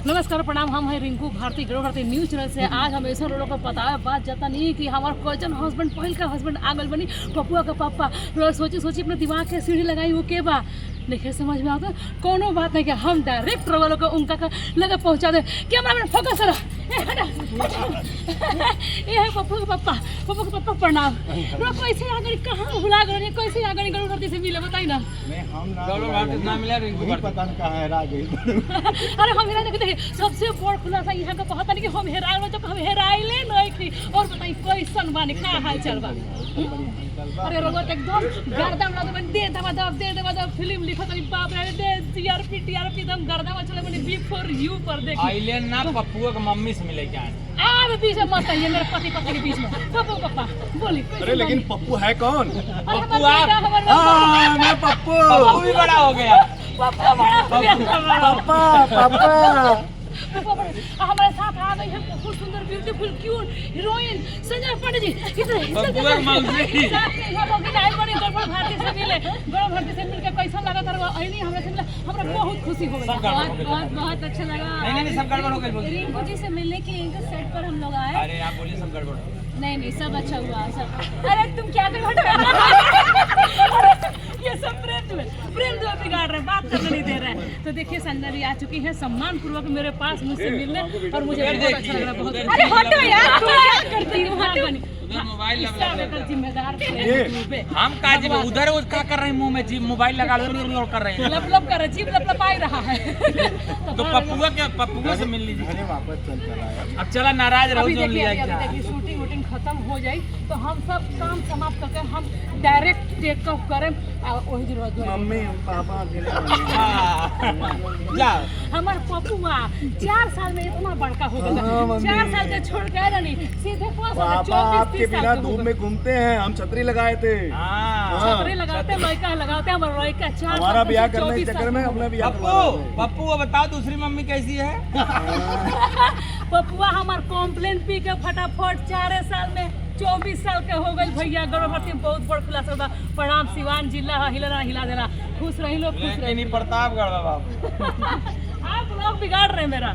नमस्कार प्रणाम। हम हैं Rinku Bharti grow Bharti news channel से। आज हम ऐसा लोगों को बताया बात जाता नहीं कि हमारा कजन हस्बैंड पहल का हस्बैंड आगल बनी पपुआ का पापा। सोची सोची अपने दिमाग के सीढ़ी लगाई वो के बा नहीं समझ में आता कोनो बात नहीं कि हम डायरेक्ट वालों को उनका लगे पहुंचा दे। कैमरा मैन फोकस रहा ये है पप्पू का पप्पा प्रणाम। रोको ऐसे आगे कहाँ भुला गए कैसे आगे गरुड़ भारती से मिले बताई ना। गरुड़ भारती ना मिला रिंकू पता नहीं कहाँ हेरा गई। अरे हम हेरा देखिए सबसे बड़ खुलासा यहाँ का पता नहीं कि हम हेराए जब हम हेराइले नहीं थी। और बताई कैसन बानी का हाल चाल बा। अरे रोबोट एकदम गर्दन लगे दे दबा फिल्म लिखो तो बाप रे दे टीआरपी एकदम गर्दन चले बनी बिफोर यू पर देखी आइले ना पप्पू के मम्मी से मिले क्या अब बीच में मत आइए मेरे पति पत्नी के बीच में। पापा बोली। अरे लेकिन पप्पू है कौन? पप्पू आप मैं पप्पू। पप्पू भी बड़ा हो गया। पापा बड़ा हो गया। पापा हमारे साथ आ गई है बहुत सुंदर ब्यूटीफुल क्यूट हीरोइन संजय पंडित जी। पप्पू का मौसी साथ में हम लोग आई बड़ी गरुड़ भारती से मिले। गरुड़ भारती से मिलकर कैसा लगा था अइनी हमरे से मिला हमरा बहुत खुशी हो गई। बहुत अच्छा लगा। नहीं सब गड़बड़ हो गई। रिंकू जी से मिलने के इनके सेट पर हम लोग आए। अरे आप बोलिए सब गड़बड़ नहीं सब अच्छा हुआ सब। अरे तुम क्या कर ये सब प्रेम जो बिगाड़ रहे बात करने नहीं दे रहे। तो देखिए संजना जी आ चुकी है सम्मान पूर्वक मेरे पास मुझसे मिलने और मुझे बहुत अच्छा लग रहा है। बहुत अरे हटो यार तुम क्या करती हो हटो उधर मोबाइल लगा जिम्मेदार हम का जी उधर वो क्या कर रहे हैं मुंह में जी मोबाइल लगा कर रहे हैं लप कर रहे जीभ लपलपाई रहा है। तो पप्पुआ से मिल लीजिए। अरे वापस चल चला यार। अब चला नाराज रहो अभी जो लिया देखिए शूटिंग वूटिंग खत्म हो जाए तो हम सब काम समाप्त करके हम डायरेक्ट टेक ऑफ करें वही जरूरत मम्मी पापा जा हमार पपुआ 4 साल में इतना बड़का हो गया। 4 साल के छोड़ के नहीं सीधे 5 साल पापा आपके बिना धूप में घूमते हैं। हम छतरी लगाए थे। छतरी लगाते लड़का लगाते हमारा लड़का 4 हमारा ब्याह करने के चक्कर में अपना ब्याह पप्पू बताओ दूसरी मम्मी कैसी है? पपुआ हमार कॉम्प्लेन पी के फटाफट 4 साल में 24 साल के हो गई भैया। गरुड़ भारती में बहुत बड़ खुलासा होता। प्रणाम सिवान जिला हिला देना खुश रही लोग खुश रही। प्रतापगढ़ बाबू आप लोग बिगाड़ रहे हैं मेरा।